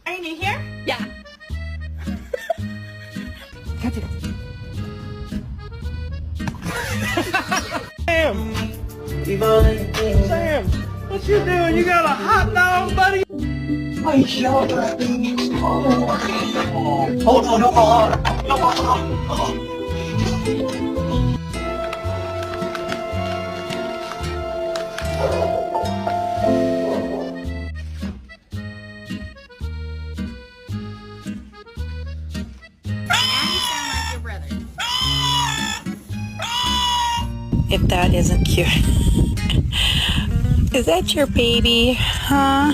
Ain't he here? Yeah. Catch it. Sam! Sam! What you doing? You got a hot dog, buddy? Hold on. If that isn't cute. Is that your baby? Huh?